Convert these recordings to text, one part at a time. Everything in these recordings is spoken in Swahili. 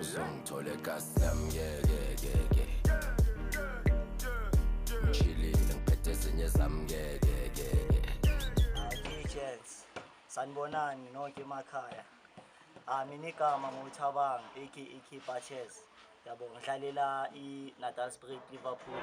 uzongithola egaslam ngeke ngishilile ngiphethe ezinye zami ngeke Gents, sanibonani nonke emakhaya. Mina igama nguthabang aka Keeper Chess. Yabo ngidlalela iNatal Spirit Liverpool.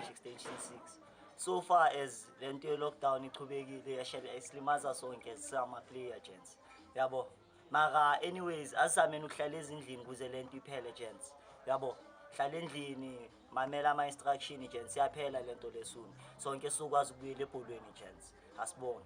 Extension 6. So far as lento ye-lockdown ichubekile yasilimaza sonke sama player gents. Yabo. Mara anyways azameni ukuhlala ezindlini kuze lento iphele gents. Yabo. Hlala endlini mamela ama instruction gents yaphela lento lesuni. Sonke sokwazi ukubuyela ebholweni gents. Asibone.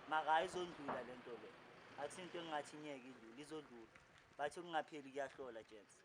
maka izondlula lento le akusinto engathi ingeke idlule izodlula bathi kungapheli kuyahlola gents